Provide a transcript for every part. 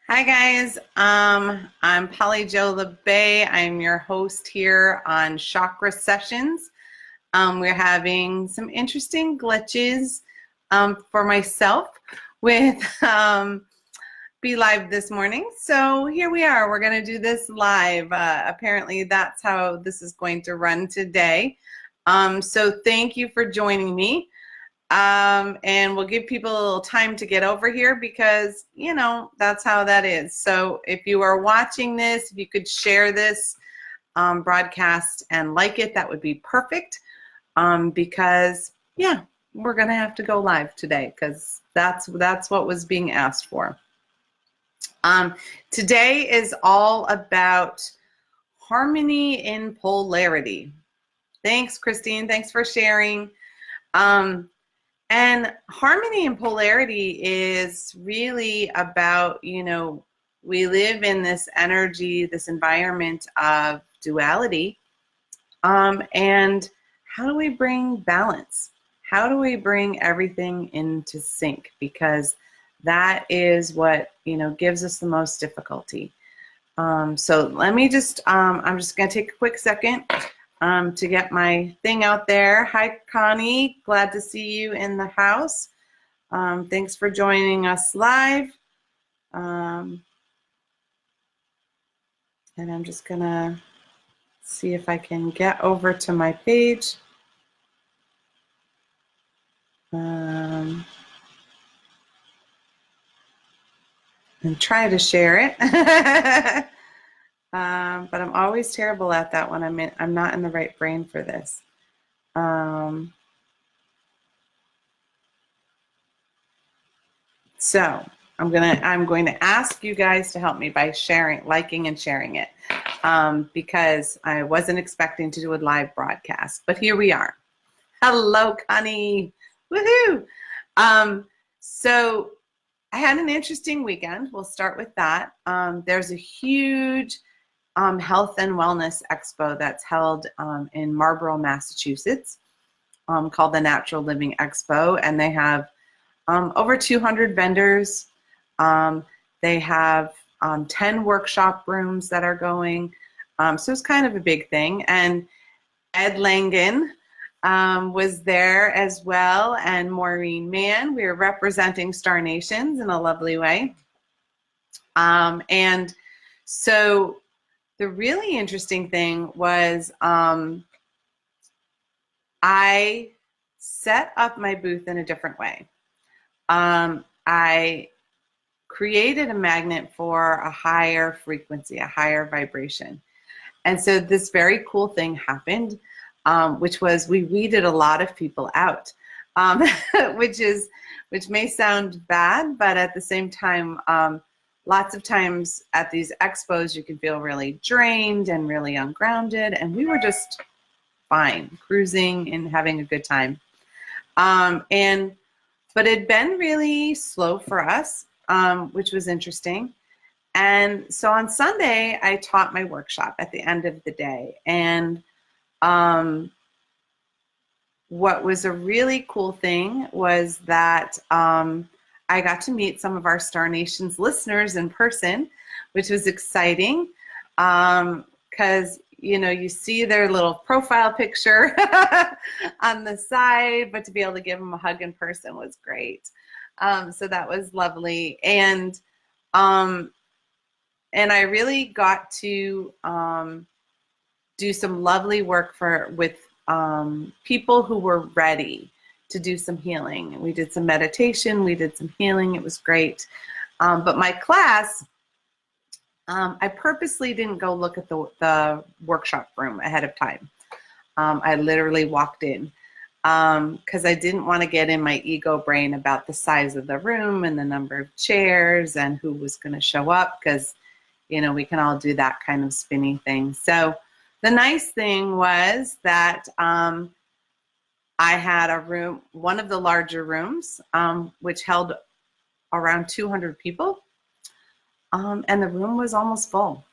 Hi guys, I'm Polly Jo LeBay. I'm your host here on Chakra Sessions. We're having some interesting glitches for myself with Be Live this morning. So here we are. We're going to do this live. Apparently that's how this is going to run today. So thank you for joining me. And we'll give people a little time to get over here because, you know, that's how that is. So if you are watching this, if you could share this broadcast and like it, that would be perfect. Because, yeah, we're going to have to go live today because that's what was being asked for. Today is all about harmony in polarity. Thanks, Christine. Thanks for sharing. And harmony and polarity is really about, you know, we live in this energy, this environment of duality. And how do we bring balance? How do we bring everything into sync? Because that is what, you know, gives us the most difficulty. So let me just, I'm just going to take a quick second to get my thing out there. Hi, Connie. Glad to see you in the house. Thanks for joining us live. And I'm just going to see if I can get over to my page. And try to share it. But I'm always terrible at that when I'm not in the right brain for this. So I'm going to ask you guys to help me by sharing, liking and sharing it, because I wasn't expecting to do a live broadcast, but here we are. Hello, Connie. Woohoo! So I had an interesting weekend. We'll start with that. There's a huge health and wellness expo that's held in Marlborough, Massachusetts, called the Natural Living Expo, and they have over 200 vendors. They have 10 workshop rooms that are going. So it's kind of a big thing. And Ed Langen was there as well, and Maureen Mann. We were representing Star Nations in a lovely way. And so the really interesting thing was I set up my booth in a different way. I created a magnet for a higher frequency, a higher vibration. And so this very cool thing happened, which was we weeded a lot of people out, which may sound bad, but at the same time, lots of times at these expos, you can feel really drained and really ungrounded. And we were just fine, cruising and having a good time. But it'd been really slow for us, which was interesting. And so on Sunday, I taught my workshop at the end of the day. And what was a really cool thing was that I got to meet some of our Star Nations listeners in person, which was exciting because, you know, you see their little profile picture on the side, but to be able to give them a hug in person was great. So that was lovely. And I really got to do some lovely work with people who were ready to do some healing. We did some meditation, we did some healing. It was great. But my class, I purposely didn't go look at the workshop room ahead of time. I literally walked in because I didn't want to get in my ego brain about the size of the room and the number of chairs and who was going to show up, because, you know, we can all do that kind of spinny thing. So the nice thing was that I had a room, one of the larger rooms, which held around 200 people. And the room was almost full.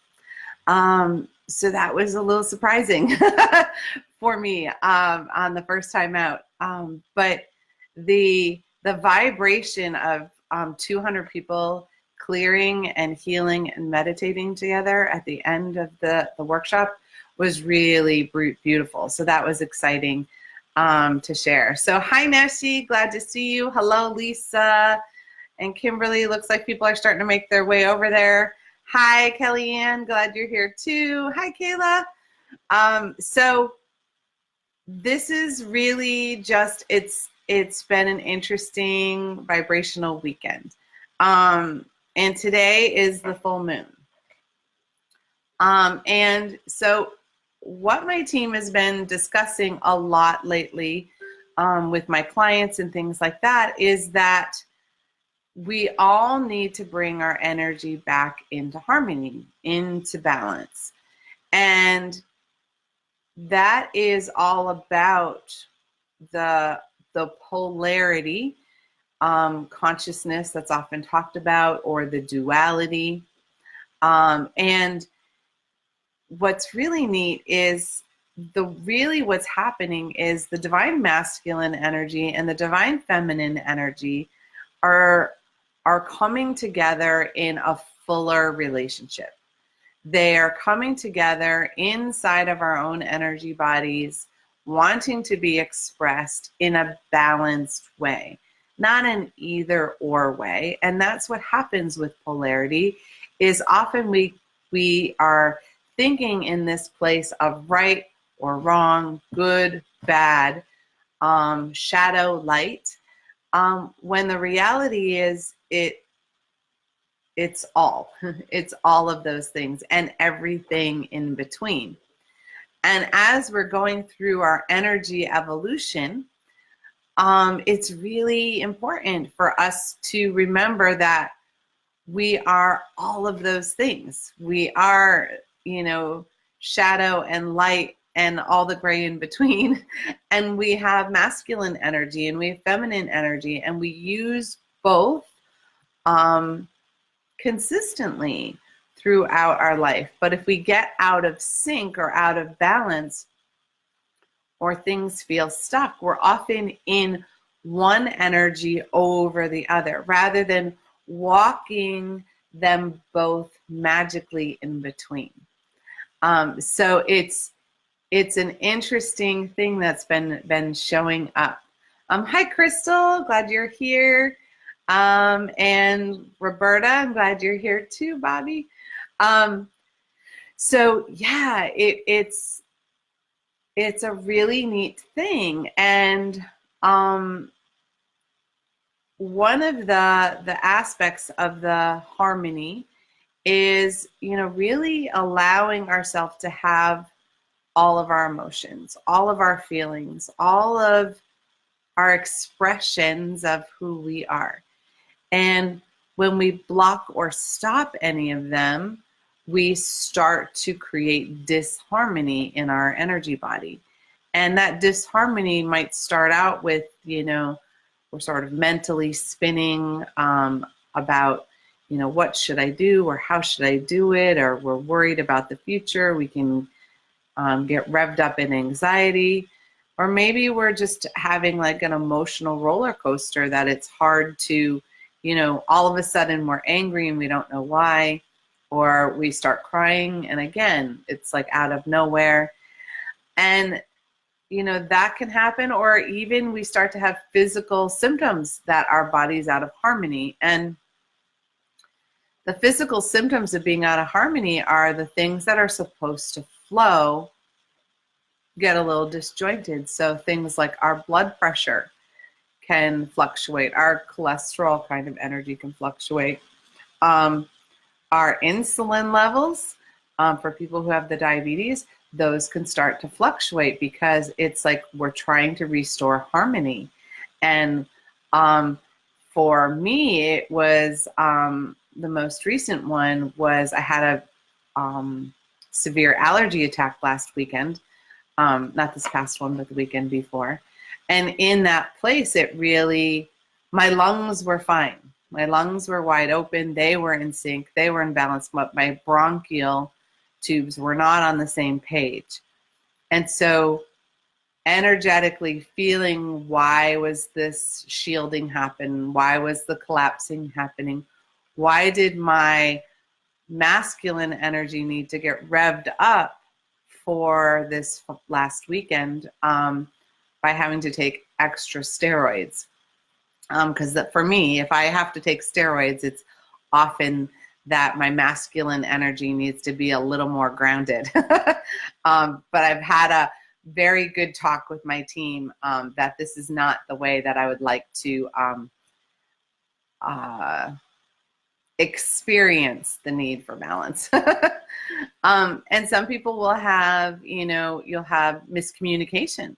So that was a little surprising for me on the first time out. But the vibration of 200 people clearing and healing and meditating together at the end of the workshop was really beautiful. So that was exciting to share. So hi, Neshi, glad to see you. Hello, Lisa and Kimberly. Looks like people are starting to make their way over there. Hi, Kellyanne, glad you're here too. Hi, Kayla. So this is really just, it's been an interesting vibrational weekend. And today is the full moon. And so what my team has been discussing a lot lately with my clients and things like that is that we all need to bring our energy back into harmony, into balance. And that is all about the polarity consciousness that's often talked about, or the duality. And what's really neat is what's happening is the divine masculine energy and the divine feminine energy are coming together in a fuller relationship. They are coming together inside of our own energy bodies, wanting to be expressed in a balanced way, not an either or way. And that's what happens with polarity, is often we are thinking in this place of right or wrong, good, bad, shadow, light, when the reality is it's all. It's all of those things and everything in between. And as we're going through our energy evolution, it's really important for us to remember that we are all of those things. We are, shadow and light and all the gray in between. And we have masculine energy and we have feminine energy, and we use both consistently throughout our life. But if we get out of sync or out of balance, or things feel stuck, we're often in one energy over the other, rather than walking them both magically in between. So it's an interesting thing that's been showing up. Hi, Crystal, glad you're here. And Roberta, I'm glad you're here too, Bobby. So yeah, it's a really neat thing. And one of the aspects of the harmony is, really allowing ourselves to have all of our emotions, all of our feelings, all of our expressions of who we are. And when we block or stop any of them, we start to create disharmony in our energy body. And that disharmony might start out with, we're sort of mentally spinning about, what should I do, or how should I do it, or we're worried about the future. We can get revved up in anxiety, or maybe we're just having like an emotional roller coaster that it's hard to, all of a sudden we're angry and we don't know why, or we start crying, and again, it's like out of nowhere. And that can happen, or even we start to have physical symptoms that our body's out of harmony. And the physical symptoms of being out of harmony are the things that are supposed to flow get a little disjointed. So things like our blood pressure can fluctuate, our cholesterol kind of energy can fluctuate, our insulin levels, for people who have the diabetes, those can start to fluctuate, because it's like we're trying to restore harmony. And for me, it was the most recent one was I had a severe allergy attack last weekend, not this past one, but the weekend before. And in that place, it really, my lungs were fine. My lungs were wide open. They were in sync. They were in balance. But my bronchial tubes were not on the same page. And so energetically feeling, why was this shielding happen? Why was the collapsing happening? Why did my masculine energy need to get revved up for this last weekend by having to take extra steroids? Because for me, if I have to take steroids, it's often that my masculine energy needs to be a little more grounded. But I've had a very good talk with my team that this is not the way that I would like to experience the need for balance. And some people will have, you'll have miscommunication.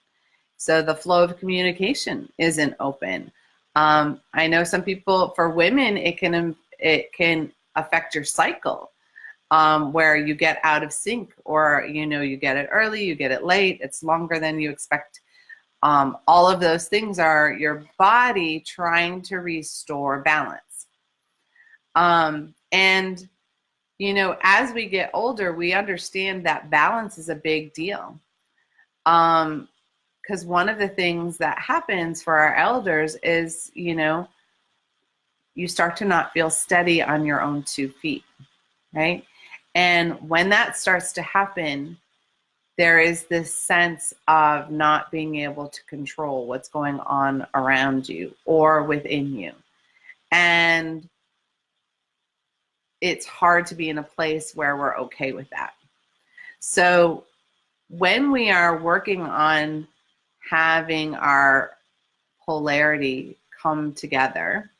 So the flow of communication isn't open. I know some people, for women, it can affect your cycle, where you get out of sync, or you get it early, you get it late, it's longer than you expect. All of those things are your body trying to restore balance. And as we get older, we understand that balance is a big deal. Because one of the things that happens for our elders is, you start to not feel steady on your own 2 feet, right? And when that starts to happen, there is this sense of not being able to control what's going on around you or within you. And it's hard to be in a place where we're okay with that. So when we are working on having our polarity come together,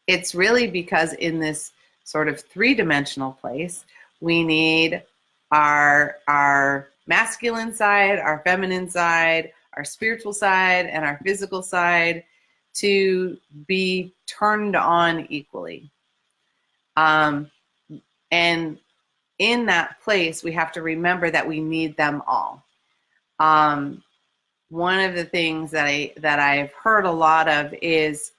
it's really because in this sort of 3-dimensional place, we need our masculine side, our feminine side, our spiritual side, and our physical side to be turned on equally. And in that place, we have to remember that we need them all. One of the things that I've heard a lot of is,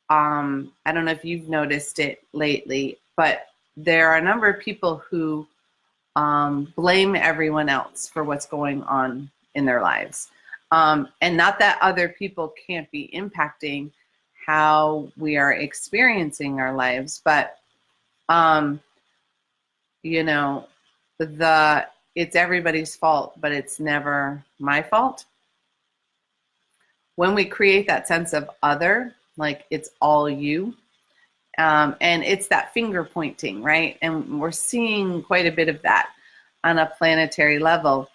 I don't know if you've noticed it lately, but there are a number of people who blame everyone else for what's going on in their lives. And not that other people can't be impacting how we are experiencing our lives, but it's everybody's fault, but it's never my fault. When we create that sense of other, like it's all you, and it's that finger pointing, right? And we're seeing quite a bit of that on a planetary level.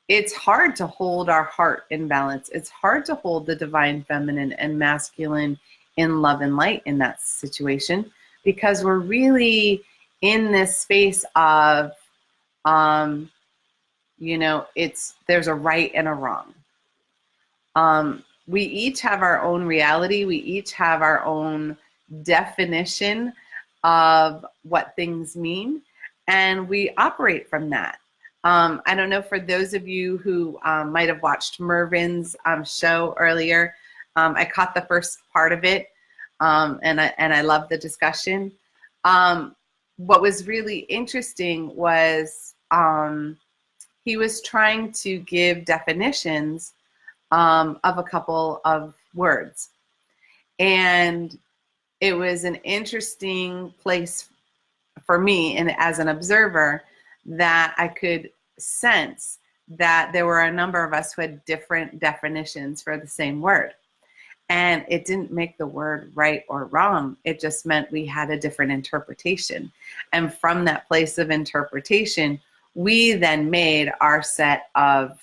It's hard to hold our heart in balance. It's hard to hold the divine feminine and masculine in love and light in that situation, because we're really in this space of, there's a right and a wrong. We each have our own reality. We each have our own definition of what things mean, and we operate from that. I don't know, for those of you who might have watched Mervin's show earlier, I caught the first part of it, and I loved the discussion. What was really interesting was he was trying to give definitions of a couple of words. And it was an interesting place for me, and as an observer, that I could sense that there were a number of us who had different definitions for the same word. And it didn't make the word right or wrong. It just meant we had a different interpretation. And from that place of interpretation, we then made our set of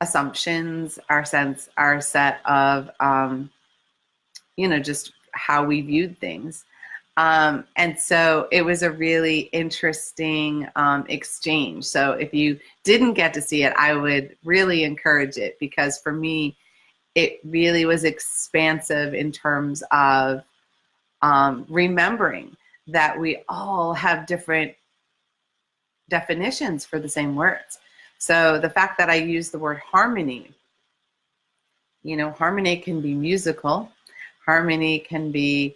assumptions, our set of, just how we viewed things. And so it was a really interesting exchange. So if you didn't get to see it, I would really encourage it, because for me, it really was expansive in terms of remembering that we all have different definitions for the same words. So the fact that I use the word harmony, harmony can be musical. Harmony can be,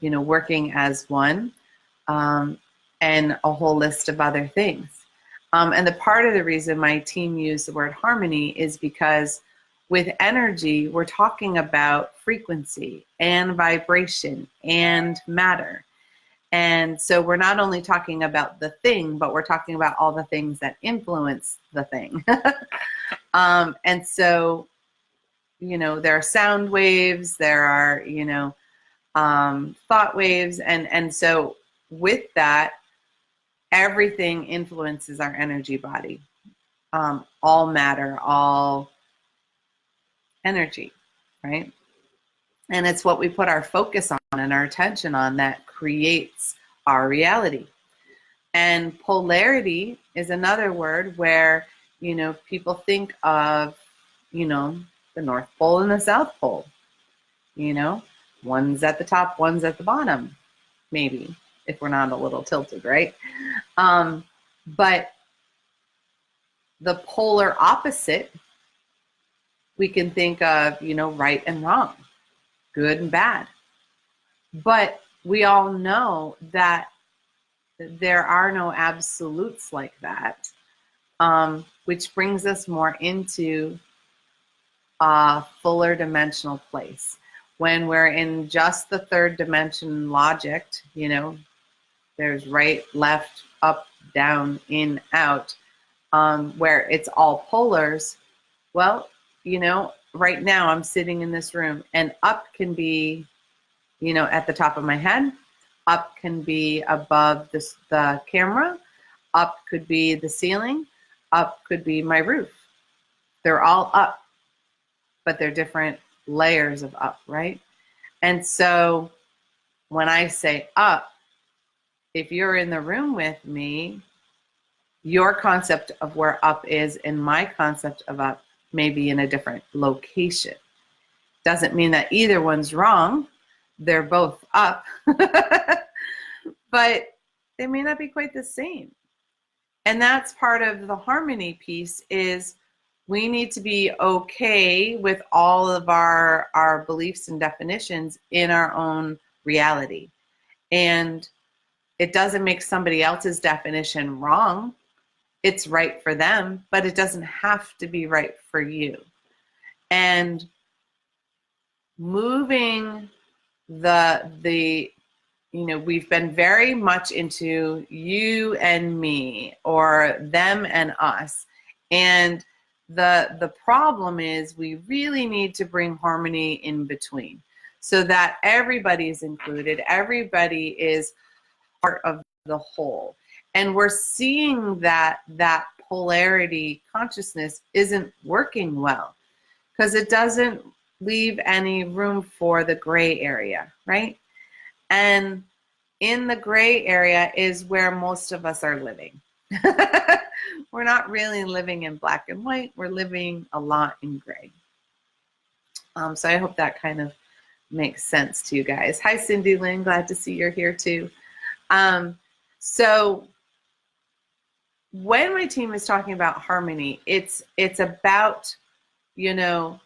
working as one, and a whole list of other things. And the part of the reason my team used the word harmony is because with energy, we're talking about frequency and vibration and matter. And so we're not only talking about the thing, but we're talking about all the things that influence the thing. And so, you know, there are sound waves, there are, you know, thought waves. And so with that, everything influences our energy body. All matter, all energy, right? And it's what we put our focus on and our attention on that creates our reality. And polarity is another word where, you know, people think of, you know, the North Pole and the South Pole. You know, one's at the top, one's at the bottom, maybe, if we're not a little tilted, right? But the polar opposite, we can think of, you know, right and wrong, good and bad. But we all know that there are no absolutes like that, which brings us more into a fuller dimensional place. When we're in just the third dimension logic, you know, there's right, left, up, down, in, out, where it's all polars. Well, you know, right now I'm sitting in this room, and up can be, you know, at the top of my head. Up can be above the camera. Up could be the ceiling. Up could be my roof. They're all up, but they're different layers of up, right? And so when I say up, if you're in the room with me, your concept of where up is and my concept of up may be in a different location. Doesn't mean that either one's wrong. They're both up, but they may not be quite the same. And that's part of the harmony piece, is we need to be okay with all of our beliefs and definitions in our own reality. And it doesn't make somebody else's definition wrong. It's right for them, but it doesn't have to be right for you. And moving the you know, we've been very much into you and me, or them and us. And the problem is we really need to bring harmony in between, so that everybody's included, everybody is part of the whole. And we're seeing that polarity consciousness isn't working well, because it doesn't leave any room for the gray area, right? And in the gray area is where most of us are living. We're not really living in black and white. We're living a lot in gray. So I hope that kind of makes sense to you guys. Hi, Cindy Lynn. Glad to see you're here too. So when my team is talking about harmony, it's about, you know,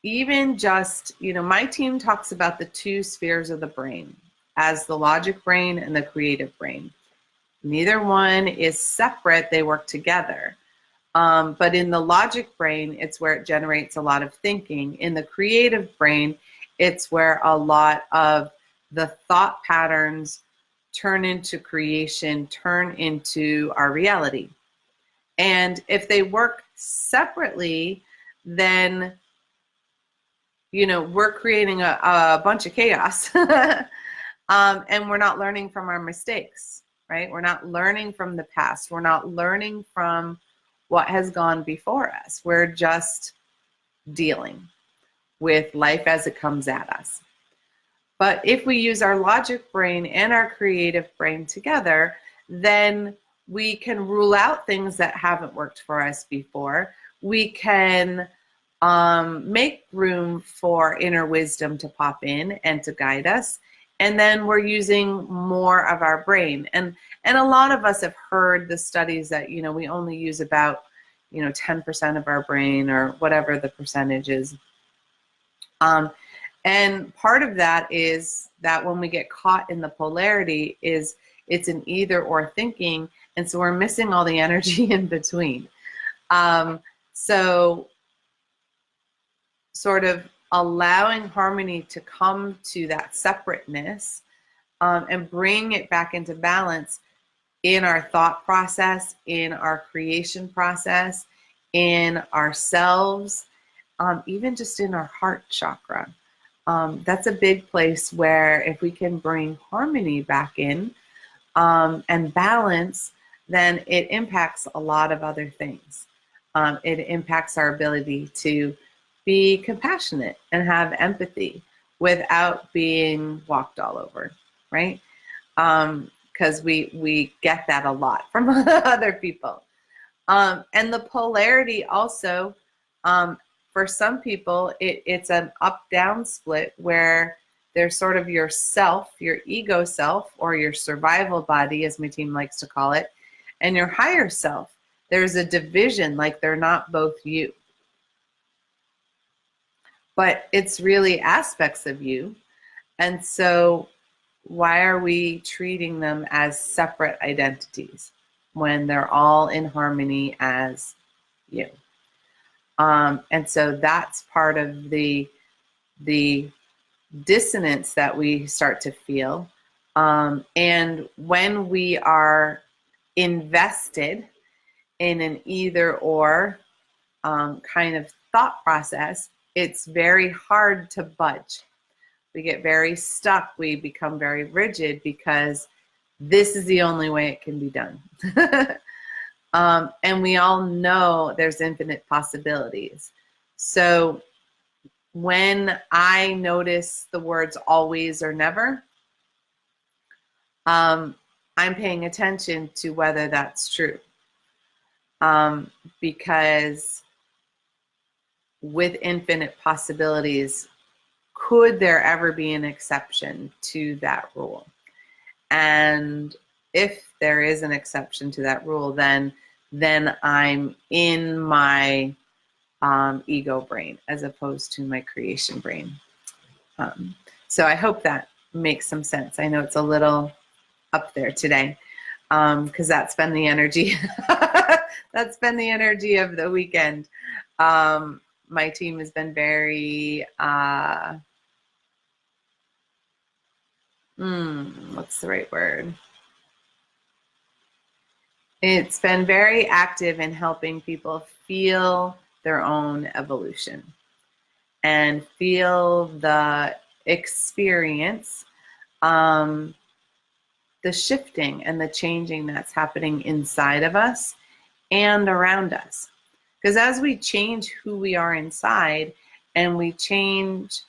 even just, you know, my team talks about the two spheres of the brain as the logic brain and the creative brain. Neither one is separate, they work together. But in the logic brain, it's where it generates a lot of thinking. In the creative brain, it's where a lot of the thought patterns turn into creation, turn into our reality. And if they work separately, then, you know, we're creating a bunch of chaos. And we're not learning from our mistakes, right? We're not learning from the past. We're not learning from what has gone before us. We're just dealing with life as it comes at us. But if we use our logic brain and our creative brain together, then we can rule out things that haven't worked for us before. We can make room for inner wisdom to pop in and to guide us. And then we're using more of our brain. And a lot of us have heard the studies that, you know, we only use about, you know, 10% of our brain, or whatever the percentage is. And part of that is that when we get caught in the polarity, is it's an either or thinking. And so we're missing all the energy in between. So sort of allowing harmony to come to that separateness, and bring it back into balance in our thought process, in our creation process, in ourselves, even just in our heart chakra. That's a big place where if we can bring harmony back in, and balance, then it impacts a lot of other things. It impacts our ability to be compassionate and have empathy without being walked all over, right? Because we get that a lot from other people. And the polarity also, for some people, it's an up-down split where there's sort of your self, your ego self, or your survival body, as my team likes to call it, and your higher self. There's a division, like they're not both you. But it's really aspects of you. And so why are we treating them as separate identities when they're all in harmony as you? And so that's part of the dissonance that we start to feel. And when we are invested in an either or kind of thought process, it's very hard to budge. We get very stuck. We become very rigid because this is the only way it can be done. And we all know there's infinite possibilities. So when I notice the words always or never, I'm paying attention to whether that's true. Because with infinite possibilities, could there ever be an exception to that rule? And if there is an exception to that rule, then I'm in my ego brain as opposed to my creation brain. So I hope that makes some sense. I know it's a little up there today, because that's been the energy. That's been the energy of the weekend. My team has been very, what's the right word? It's been very active in helping people feel their own evolution and feel the experience, the shifting and the changing that's happening inside of us and around us. Because as we change who we are inside and we change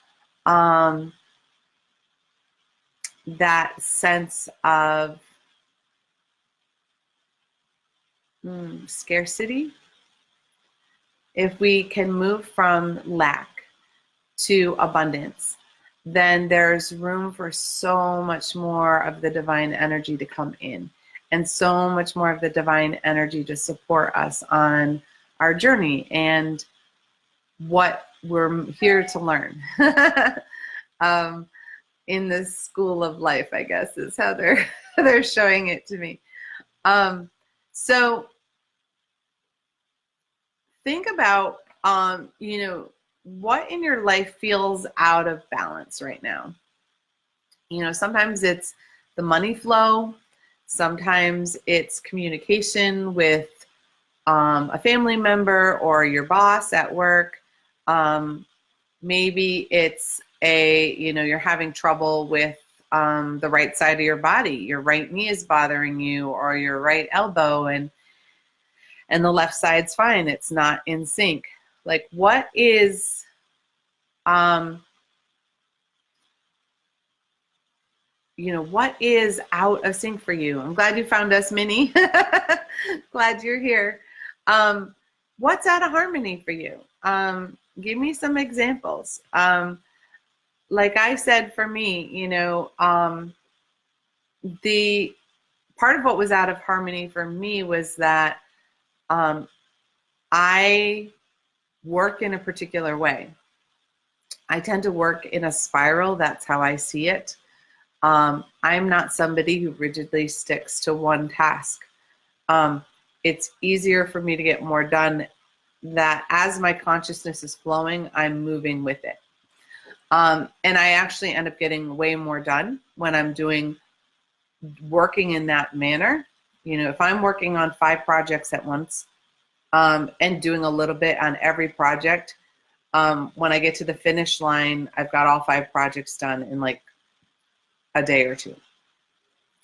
that sense of scarcity, if we can move from lack to abundance, then there's room for so much more of the divine energy to come in, and so much more of the divine energy to support us on our journey and what we're here to learn. In this school of life, I guess, is how they're showing it to me. So think about, what in your life feels out of balance right now. Sometimes it's the money flow. Sometimes it's communication with a family member or your boss at work. Maybe it's you're having trouble with the right side of your body. Your right knee is bothering you, or your right elbow, and the left side's fine. It's not in sync. Like, what is what is out of sync for you? I'm glad you found us, Minnie. Glad you're here. What's out of harmony for you? Give me some examples. Like I said, for me, the part of what was out of harmony for me was that I work in a particular way. I tend to work in a spiral. That's how I see it. I'm not somebody who rigidly sticks to one task. It's easier for me to get more done that as my consciousness is flowing, I'm moving with it. And I actually end up getting way more done when I'm working in that manner. You know, if I'm working on 5 projects at once, and doing a little bit on every project, when I get to the finish line, I've got all 5 projects done in like a day or 2.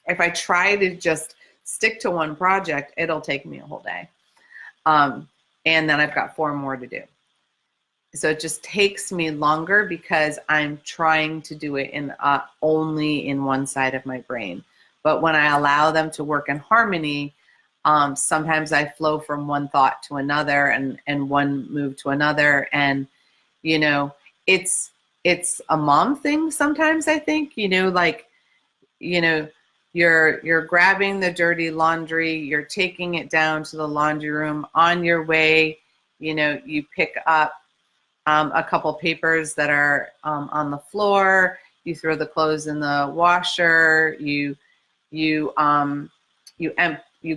If I try to just stick to one project, it'll take me a whole day. And then I've got 4 more to do. So it just takes me longer because I'm trying to do it in only in one side of my brain. But when I allow them to work in harmony, sometimes I flow from one thought to another and one move to another. And, you know, it's a mom thing sometimes, I think, you know, like, you know, you're grabbing the dirty laundry, you're taking it down to the laundry room. On your way, you know, you pick up a couple papers that are on the floor, you throw the clothes in the washer, you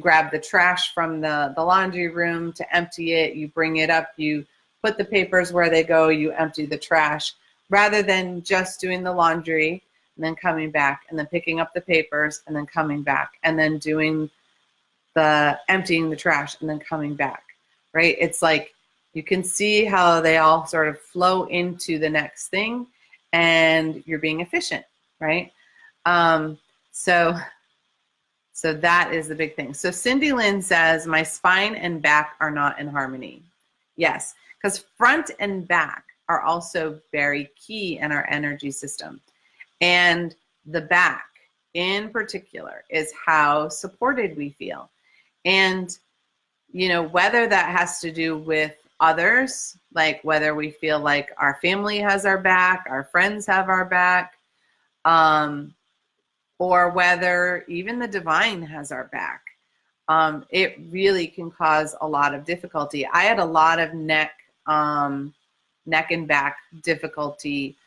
grab the trash from the laundry room to empty it, you bring it up, you put the papers where they go, you empty the trash, rather than just doing the laundry and then coming back and then picking up the papers and then coming back and then doing the emptying the trash and then coming back, right? It's like you can see how they all sort of flow into the next thing and you're being efficient, right? So that is the big thing. So Cindy Lynn says, my spine and back are not in harmony. Yes, because front and back are also very key in our energy system. And the back in particular is how supported we feel. And, you know, whether that has to do with others, like whether we feel like our family has our back, our friends have our back, or whether even the divine has our back. It really can cause a lot of difficulty. I had a lot of neck and back difficulty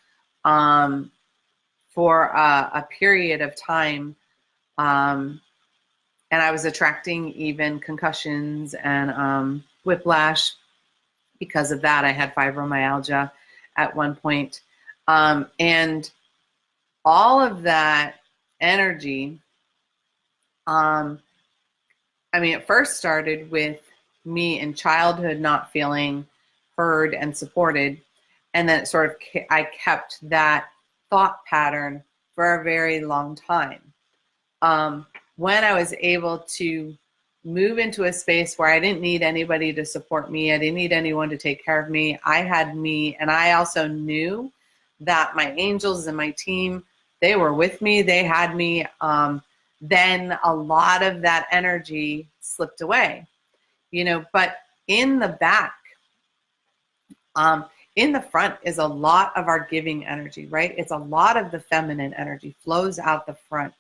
for a period of time. And I was attracting even concussions and whiplash because of that. I had fibromyalgia at one point. And all of that energy, I mean, it first started with me in childhood not feeling heard and supported. And then it sort of, I kept that thought pattern for a very long time. When I was able to move into a space where I didn't need anybody to support me, I didn't need anyone to take care of me, I had me, and I also knew that my angels and my team, they were with me, they had me, then a lot of that energy slipped away, you know. But in the back, in the front is a lot of our giving energy, right? It's a lot of the feminine energy flows out the front.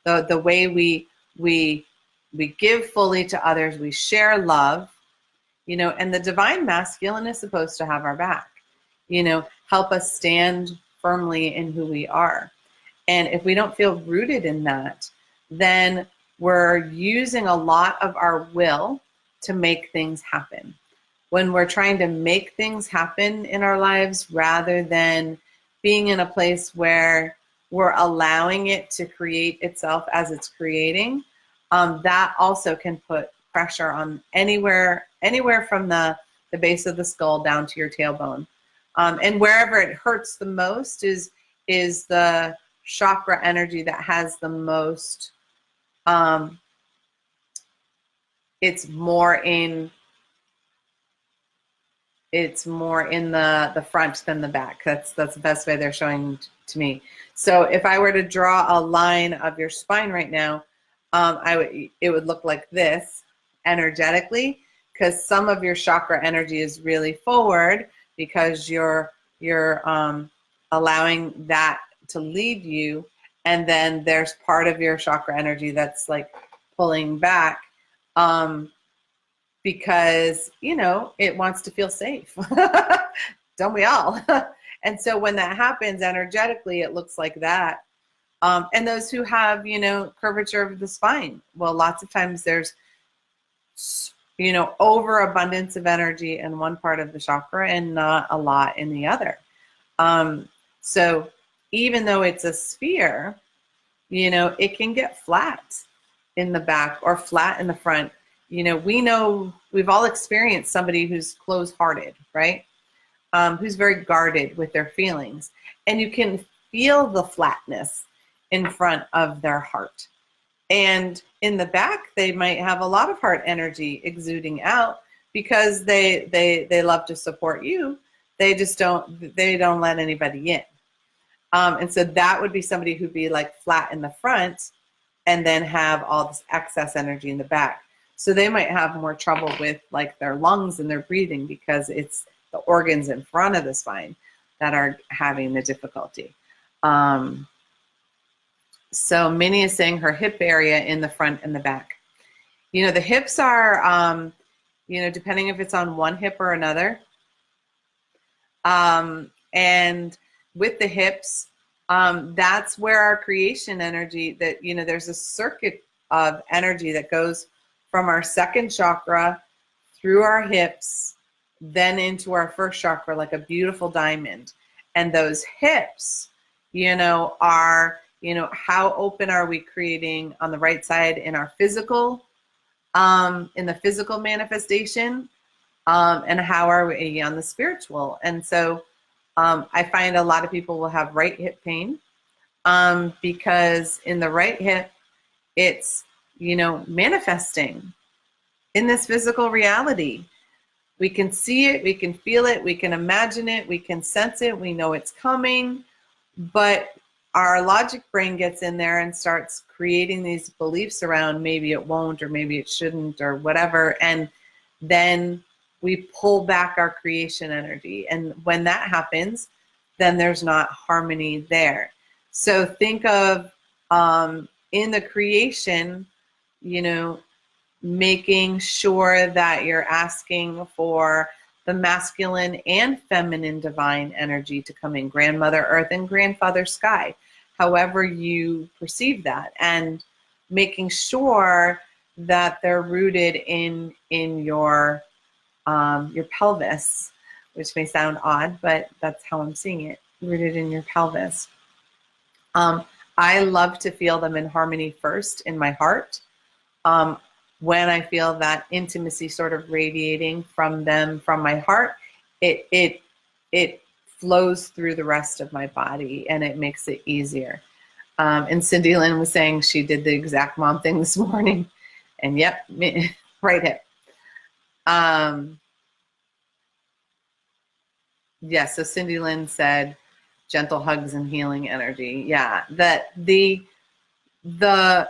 The way we give fully to others, we share love, you know, and the divine masculine is supposed to have our back, you know, help us stand firmly in who we are. And if we don't feel rooted in that, then we're using a lot of our will to make things happen. When we're trying to make things happen in our lives rather than being in a place where we're allowing it to create itself as it's creating, that also can put pressure on anywhere from the base of the skull down to your tailbone. And wherever it hurts the most is the chakra energy that has the most, it's more in the front than the back. That's the best way they're showing to me. So if I were to draw a line of your spine right now, it would look like this energetically, because some of your chakra energy is really forward because you're allowing that to lead you, and then there's part of your chakra energy that's like pulling back, because, you know, it wants to feel safe. Don't we all? And so when that happens energetically, it looks like that. And those who have, you know, curvature of the spine, well, lots of times there's, overabundance of energy in one part of the chakra and not a lot in the other. So even though it's a sphere, it can get flat in the back or flat in the front. We know we've all experienced somebody who's closed-hearted, right? Who's very guarded with their feelings. And you can feel the flatness in front of their heart. And in the back, they might have a lot of heart energy exuding out because they love to support you. They don't let anybody in. And so that would be somebody who'd be like flat in the front and then have all this excess energy in the back. So they might have more trouble with like their lungs and their breathing because it's the organs in front of the spine that are having the difficulty. So Minnie is saying her hip area in the front and the back. The hips are, depending if it's on one hip or another. And with the hips, that's where our creation energy, that, there's a circuit of energy that goes from our second chakra through our hips, then into our first chakra, like a beautiful diamond. And those hips, are, how open are we creating on the right side in our physical, in the physical manifestation, and how are we on the spiritual? And so I find a lot of people will have right hip pain because in the right hip, it's, manifesting in this physical reality. We can see it, we can feel it, we can imagine it, we can sense it, we know it's coming, but our logic brain gets in there and starts creating these beliefs around maybe it won't or maybe it shouldn't or whatever, and then we pull back our creation energy. And when that happens, then there's not harmony there. So think of in the creation, making sure that you're asking for the masculine and feminine divine energy to come in, grandmother earth and grandfather sky, however you perceive that, and making sure that they're rooted in your pelvis, which may sound odd, but that's how I'm seeing it, rooted in your pelvis. I love to feel them in harmony first in my heart. When I feel that intimacy sort of radiating from them, from my heart, it flows through the rest of my body and it makes it easier. And Cindy Lynn was saying she did the exact mom thing this morning. And yep, right hip. Yeah, so Cindy Lynn said gentle hugs and healing energy. Yeah, that there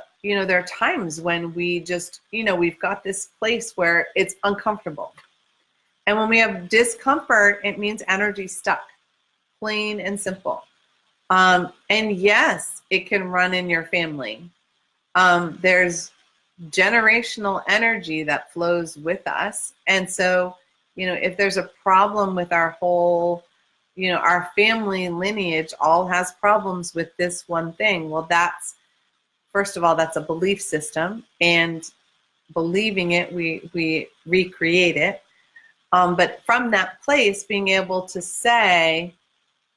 are times when we just, we've got this place where it's uncomfortable. And when we have discomfort, it means energy stuck, plain and simple. And yes, it can run in your family. There's generational energy that flows with us. And so, if there's a problem with our whole, our family lineage all has problems with this one thing. Well, first of all, that's a belief system, and believing it, we recreate it. But from that place, being able to say,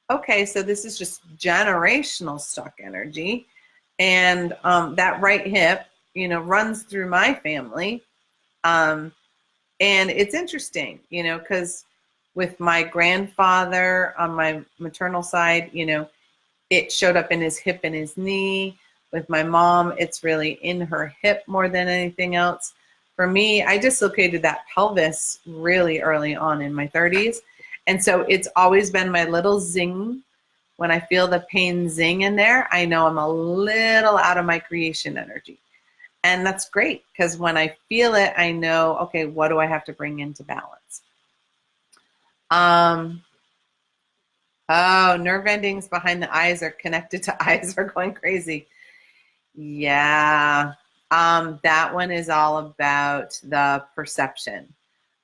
okay, so this is just generational stuck energy, and that right hip, runs through my family. And it's interesting, because with my grandfather on my maternal side, it showed up in his hip and his knee. With my mom, it's really in her hip more than anything else. For me, I dislocated that pelvis really early on in my 30s. And so it's always been my little zing. When I feel the pain zing in there, I know I'm a little out of my creation energy. And that's great, because when I feel it, I know, okay, what do I have to bring into balance? Oh, nerve endings behind the eyes are connected to eyes are going crazy. Yeah, that one is all about the perception,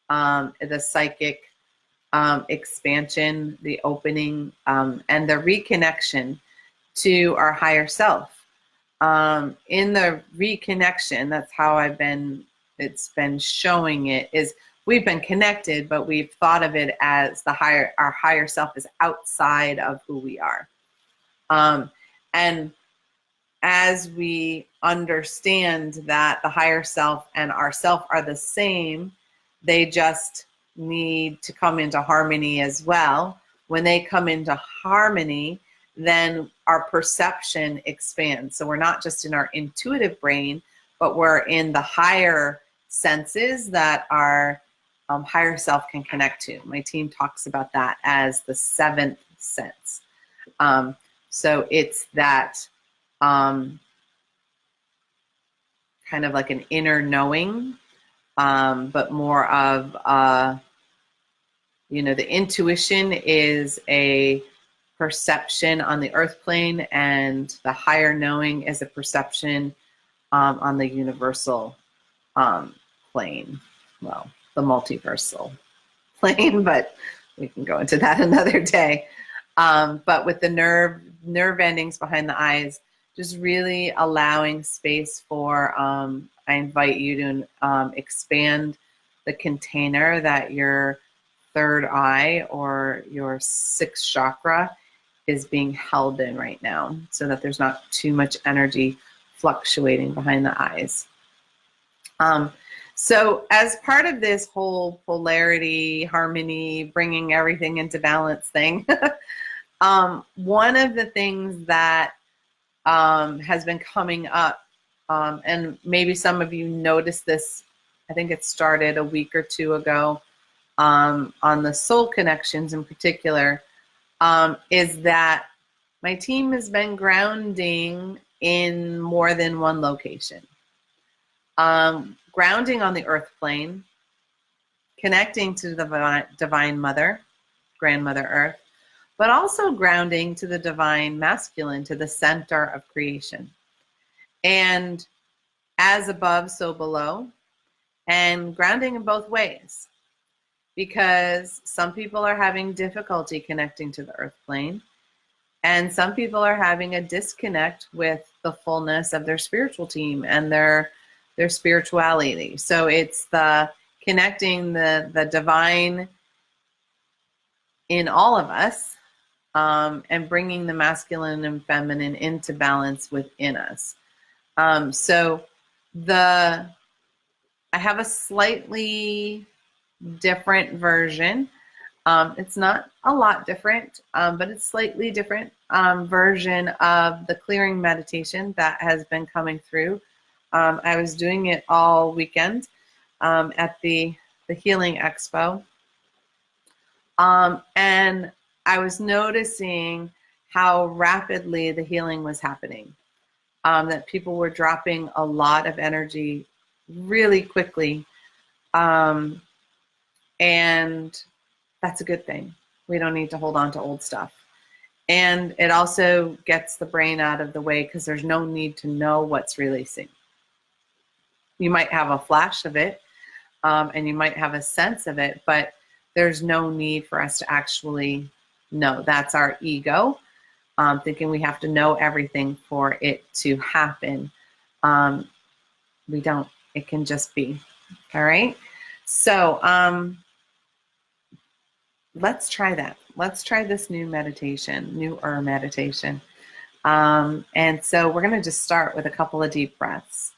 the psychic expansion, the opening, and the reconnection to our higher self. In the reconnection, that's how I've been it's been showing it is we've been connected, but we've thought of it as our higher self is outside of who we are. And as we understand that the higher self and ourself are the same, they just need to come into harmony as well. When they come into harmony, then our perception expands. So we're not just in our intuitive brain, but we're in the higher senses that our higher self can connect to. My team talks about that as the seventh sense. So it's that kind of like an inner knowing, but more of, the intuition is a perception on the earth plane, and the higher knowing is a perception on the universal plane. Well, the multiversal plane, but we can go into that another day. But with the nerve endings behind the eyes, just really allowing space for, I invite you to expand the container that your third eye or your sixth chakra is being held in right now, so that there's not too much energy fluctuating behind the eyes. So as part of this whole polarity, harmony, bringing everything into balance thing, one of the things that has been coming up, and maybe some of you noticed this, I think it started a week or two ago, on the soul connections in particular, is that my team has been grounding in more than one location. Grounding on the earth plane, connecting to the divine mother, grandmother earth, but also grounding to the divine masculine, to the center of creation. And as above, so below, and grounding in both ways, because some people are having difficulty connecting to the earth plane, and some people are having a disconnect with the fullness of their spiritual team and their spirituality. So it's the connecting the divine in all of us, and bringing the masculine and feminine into balance within us. So I have a slightly different version. It's not a lot different, but it's slightly different version of the clearing meditation that has been coming through. I was doing it all weekend at the Healing Expo. And I was noticing how rapidly the healing was happening, that people were dropping a lot of energy really quickly. And that's a good thing. We don't need to hold on to old stuff. And it also gets the brain out of the way, because there's no need to know what's releasing. You might have a flash of it, and you might have a sense of it, but there's no need for us to actually know. That's our ego, thinking we have to know everything for it to happen. We don't. It can just be. All right? So let's try that. Let's try this newer meditation. And so we're going to just start with a couple of deep breaths.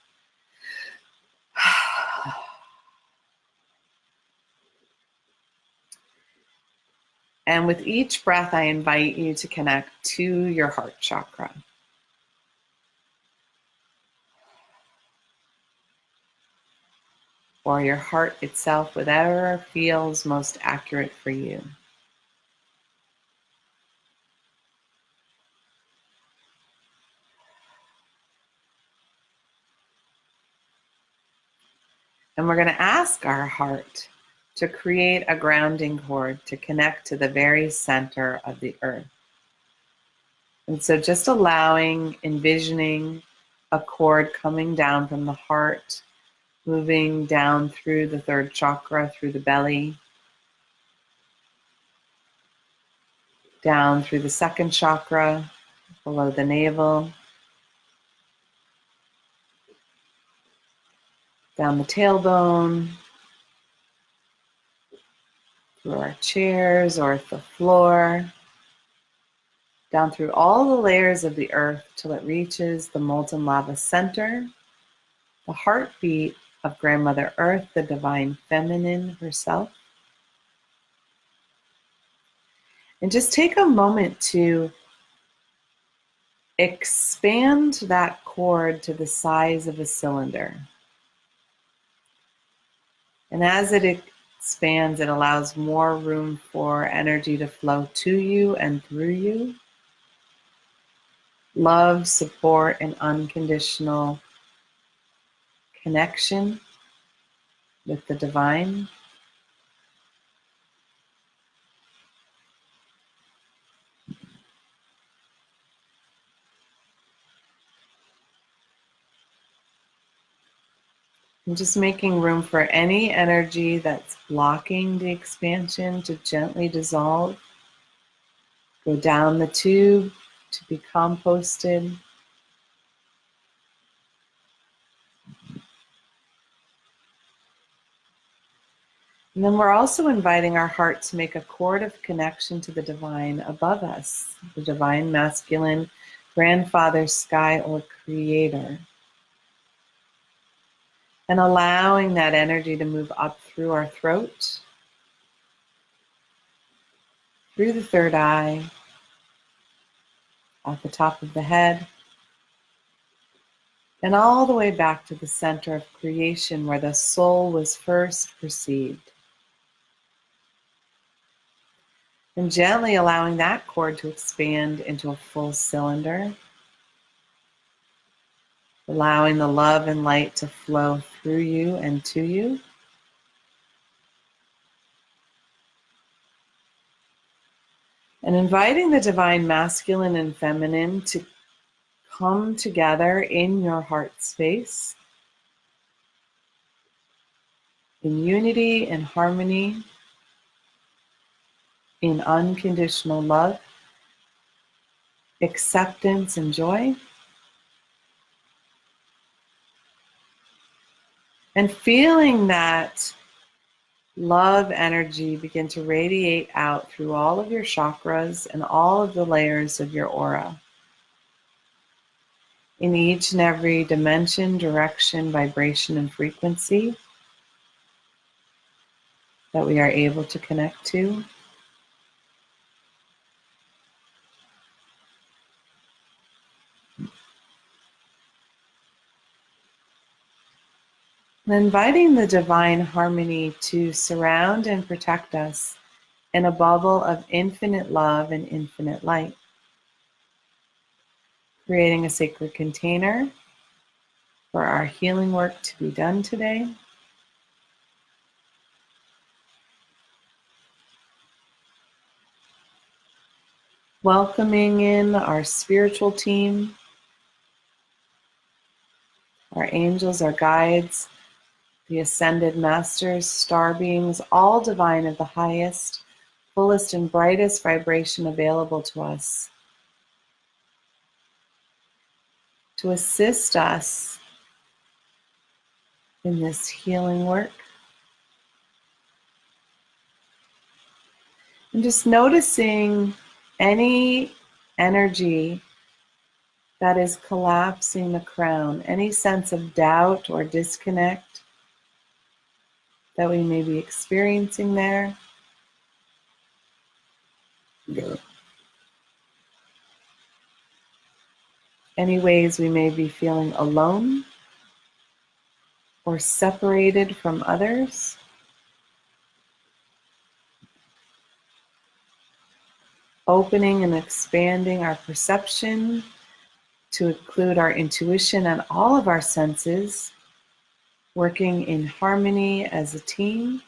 And with each breath, I invite you to connect to your heart chakra. Or your heart itself, whatever feels most accurate for you. And we're going to ask our heart to create a grounding cord to connect to the very center of the earth. And so just envisioning a cord coming down from the heart, moving down through the third chakra, through the belly, down through the second chakra, below the navel, down the tailbone, through our chairs or the floor, down through all the layers of the earth till it reaches the molten lava center, the heartbeat of Grandmother Earth, the divine feminine herself. And just take a moment to expand that cord to the size of a cylinder. And as it expands, it allows more room for energy to flow to you and through you. Love, support, and unconditional connection with the divine. And just making room for any energy that's blocking the expansion to gently dissolve, go down the tube to be composted. And then we're also inviting our heart to make a cord of connection to the divine above us, the divine masculine grandfather, sky, or creator. And allowing that energy to move up through our throat, through the third eye, at the top of the head, and all the way back to the center of creation where the soul was first perceived. And gently allowing that cord to expand into a full cylinder, allowing the love and light to flow through you and to you. And inviting the divine masculine and feminine to come together in your heart space, in unity and harmony, in unconditional love, acceptance, and joy. And feeling that love energy begin to radiate out through all of your chakras and all of the layers of your aura. In each and every dimension, direction, vibration, and frequency that we are able to connect to. And inviting the divine harmony to surround and protect us in a bubble of infinite love and infinite light. Creating a sacred container for our healing work to be done today. Welcoming in our spiritual team, our angels, our guides, the ascended masters, star beings, all divine of the highest, fullest, and brightest vibration available to us, to assist us in this healing work. And just noticing any energy that is collapsing the crown, any sense of doubt or disconnect that we may be experiencing there. Yeah. Any ways we may be feeling alone or separated from others. Opening and expanding our perception to include our intuition and all of our senses, working in harmony as a team.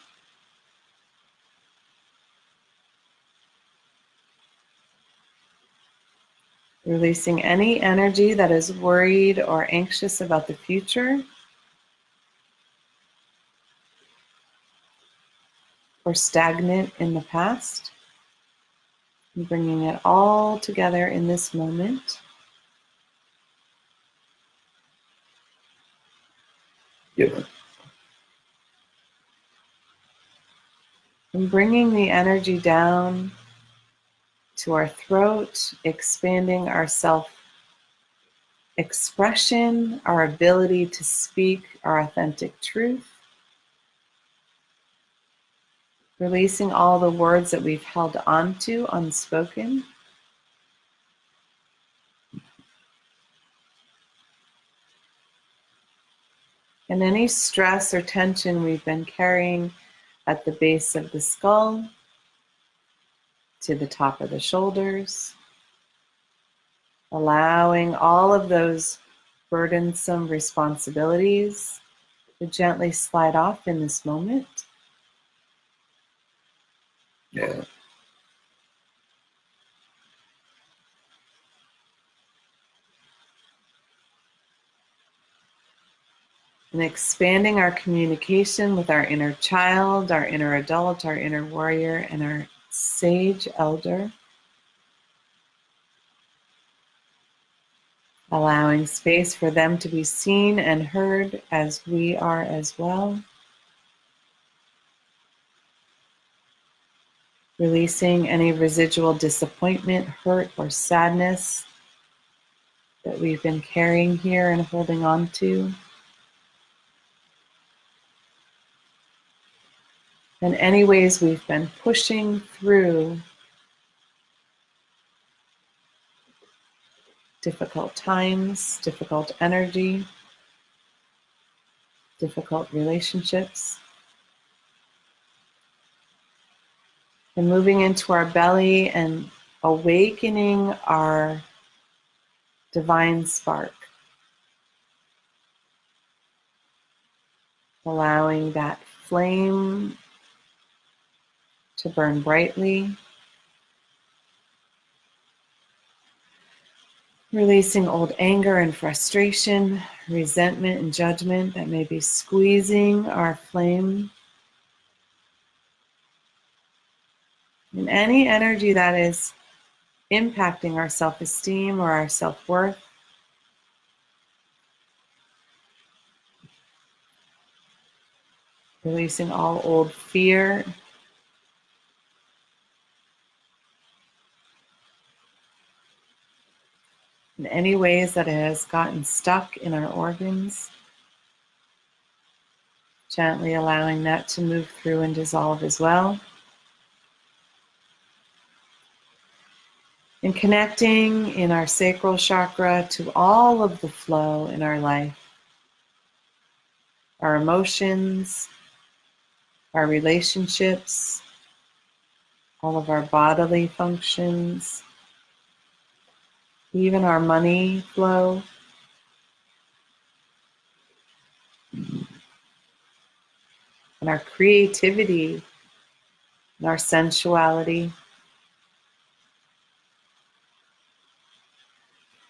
Releasing any energy that is worried or anxious about the future, or stagnant in the past, and bringing it all together in this moment. Yeah. And bringing the energy down to our throat, expanding our self-expression, our ability to speak our authentic truth, releasing all the words that we've held onto unspoken. And any stress or tension we've been carrying at the base of the skull, to the top of the shoulders, allowing all of those burdensome responsibilities to gently slide off in this moment. Yeah. And expanding our communication with our inner child, our inner adult, our inner warrior, and our sage elder. Allowing space for them to be seen and heard as we are as well. Releasing any residual disappointment, hurt, or sadness that we've been carrying here and holding on to. And any ways we've been pushing through difficult times, difficult energy, difficult relationships. And moving into our belly and awakening our divine spark. Allowing that flame to burn brightly. Releasing old anger and frustration, resentment and judgment that may be squeezing our flame. And any energy that is impacting our self-esteem or our self-worth. Releasing all old fear. In any ways that it has gotten stuck in our organs. Gently allowing that to move through and dissolve as well. And connecting in our sacral chakra to all of the flow in our life. Our emotions, our relationships, all of our bodily functions, even our money flow. And our creativity and our sensuality.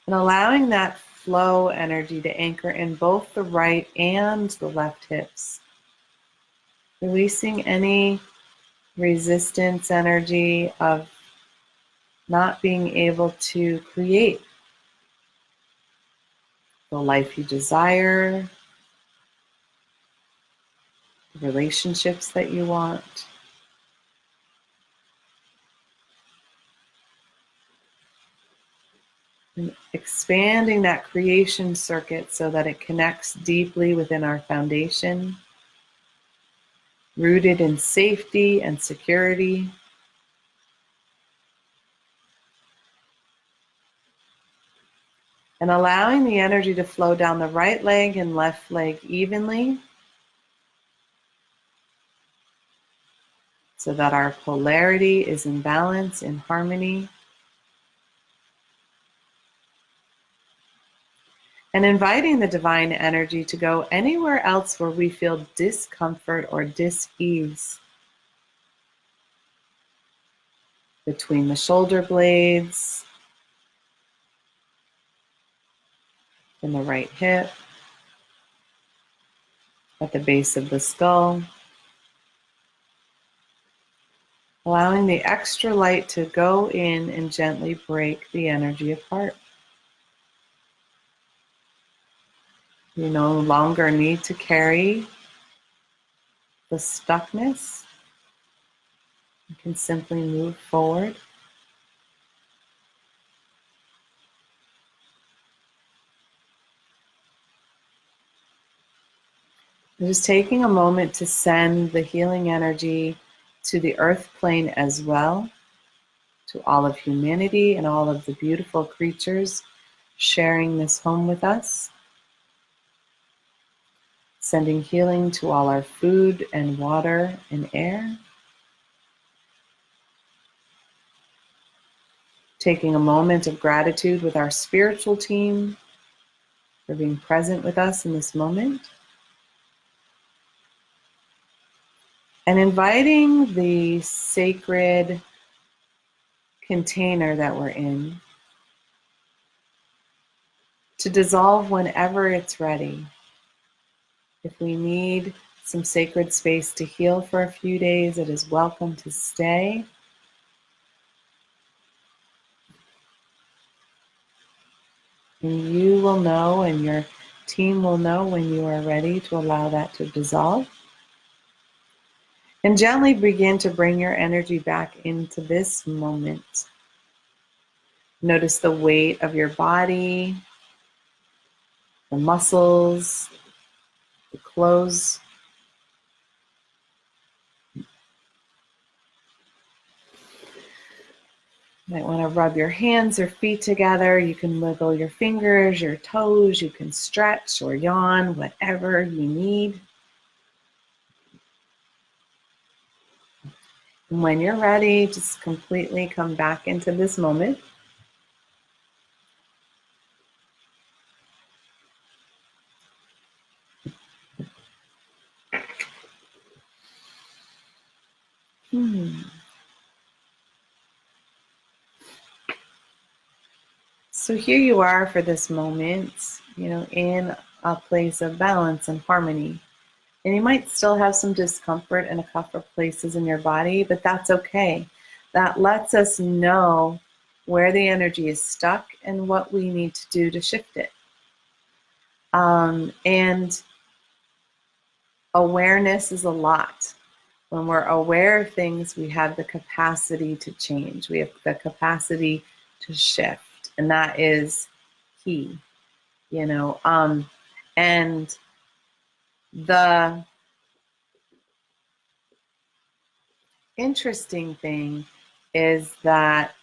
And allowing that flow energy to anchor in both the right and the left hips. Releasing any resistance energy of not being able to create the life you desire, the relationships that you want. And expanding that creation circuit so that it connects deeply within our foundation, rooted in safety and security. And allowing the energy to flow down the right leg and left leg evenly so that our polarity is in balance, in harmony. And inviting the divine energy to go anywhere else where we feel discomfort or dis-ease. Between the shoulder blades, in the right hip, at the base of the skull. Allowing the extra light to go in and gently break the energy apart. You no longer need to carry the stuckness. You can simply move forward. Just taking a moment to send the healing energy to the earth plane as well, to all of humanity and all of the beautiful creatures sharing this home with us. Sending healing to all our food and water and air. Taking a moment of gratitude with our spiritual team for being present with us in this moment. And inviting the sacred container that we're in to dissolve whenever it's ready. If we need some sacred space to heal for a few days, it is welcome to stay. And you will know, and your team will know when you are ready to allow that to dissolve. And gently begin to bring your energy back into this moment. Notice the weight of your body, the muscles, the clothes. You might want to rub your hands or feet together. You can wiggle your fingers, your toes. You can stretch or yawn, whatever you need. And when you're ready, just completely come back into this moment. So here you are for this moment, in a place of balance and harmony. And you might still have some discomfort in a couple of places in your body, but that's okay. That lets us know where the energy is stuck and what we need to do to shift it. And awareness is a lot. When we're aware of things, we have the capacity to change. We have the capacity to shift. And that is key, and the interesting thing is that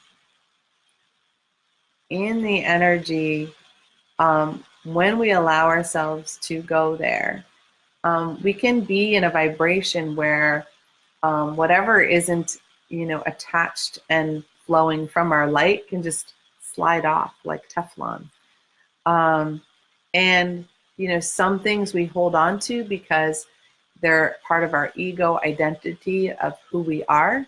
in the energy, when we allow ourselves to go there, we can be in a vibration where whatever isn't, attached and flowing from our light can just slide off like Teflon. And, some things we hold on to because they're part of our ego identity of who we are.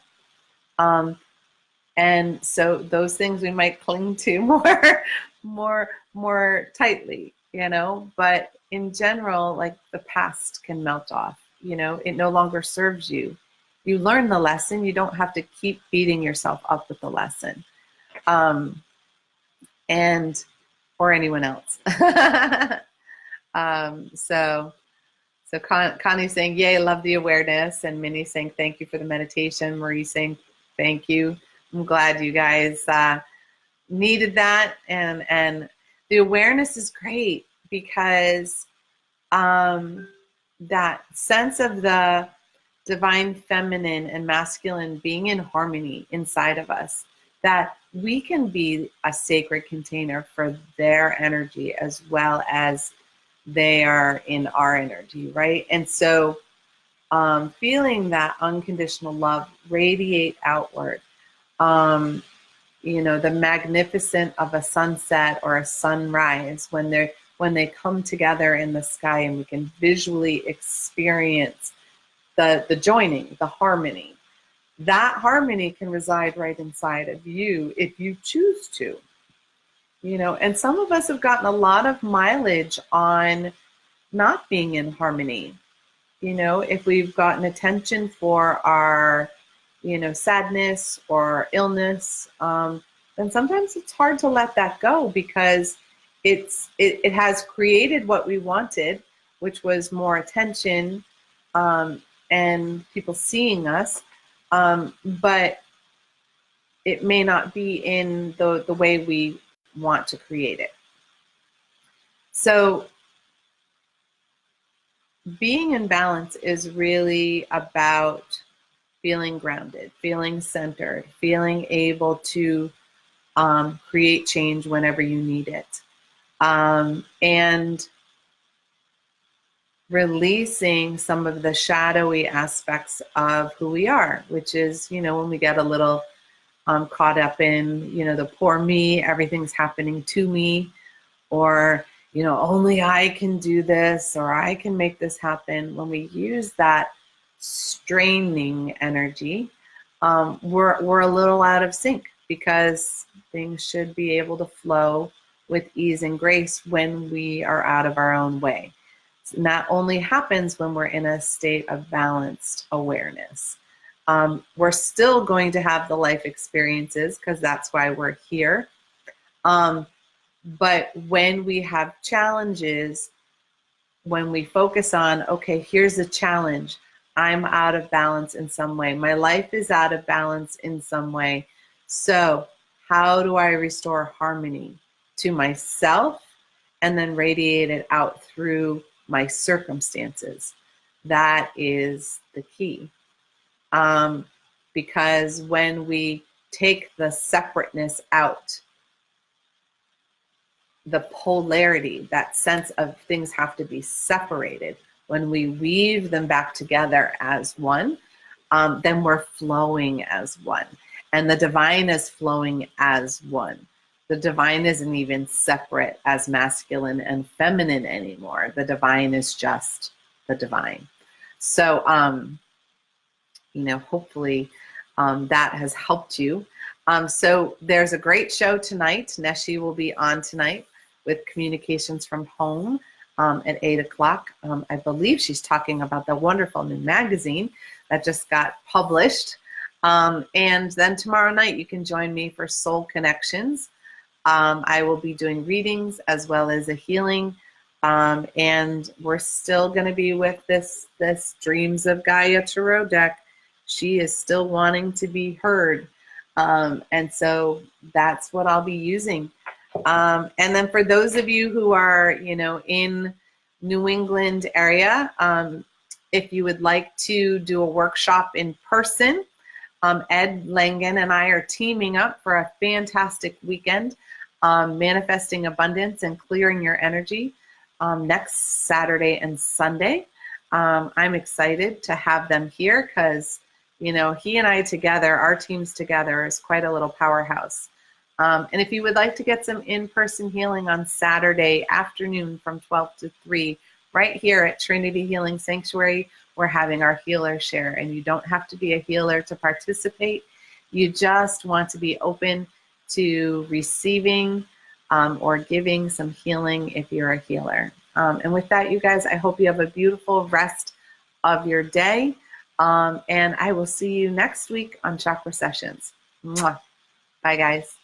And so those things we might cling to more tightly, but in general, like the past can melt off, it no longer serves you. You learn the lesson. You don't have to keep beating yourself up with the lesson. And or anyone else. So Connie's saying, yay, love the awareness. And Minnie saying, thank you for the meditation. Marie saying, thank you. I'm glad you guys needed that. And the awareness is great because that sense of the divine feminine and masculine being in harmony inside of us, that we can be a sacred container for their energy as well as they are in our energy, right? And so feeling that unconditional love radiate outward, the magnificent of a sunset or a sunrise when they come together in the sky, and we can visually experience the joining, the harmony. That harmony can reside right inside of you if you choose to. And some of us have gotten a lot of mileage on not being in harmony. If we've gotten attention for our, sadness or illness, then sometimes it's hard to let that go because it has created what we wanted, which was more attention and people seeing us. but it may not be in the way we want to create it. So being in balance is really about feeling grounded, feeling centered, feeling able to create change whenever you need it. And releasing some of the shadowy aspects of who we are, which is, when we get a little caught up in, the poor me, everything's happening to me, or, only I can do this, or I can make this happen. When we use that straining energy, we're a little out of sync, because things should be able to flow with ease and grace when we are out of our own way. And that only happens when we're in a state of balanced awareness. We're still going to have the life experiences, because that's why we're here. But when we have challenges, when we focus on, okay, here's a challenge, I'm out of balance in some way. My life is out of balance in some way. So how do I restore harmony to myself and then radiate it out through my circumstances? That is the key. Because when we take the separateness out, the polarity, that sense of things have to be separated, when we weave them back together as one, then we're flowing as one. And the divine is flowing as one. The divine isn't even separate as masculine and feminine anymore. The divine is just the divine. So, hopefully that has helped you. So there's a great show tonight. Neshi will be on tonight with Communications from Home at 8 o'clock. I believe she's talking about the wonderful new magazine that just got published. And then tomorrow night, you can join me for Soul Connections. I will be doing readings as well as a healing. And we're still going to be with this Dreams of Gaia Tarot deck. She is still wanting to be heard. And so that's what I'll be using. And then for those of you who are, in New England area, if you would like to do a workshop in person, Ed Langen and I are teaming up for a fantastic weekend, manifesting abundance and clearing your energy, next Saturday and Sunday. I'm excited to have them here because, he and I together, our teams together, is quite a little powerhouse. And if you would like to get some in-person healing on Saturday afternoon from 12 to 3, right here at Trinity Healing Sanctuary, we're having our healer share. And you don't have to be a healer to participate. You just want to be open to receiving or giving some healing if you're a healer. And with that, you guys, I hope you have a beautiful rest of your day. And I will see you next week on Chakra Sessions. Mwah. Bye, guys.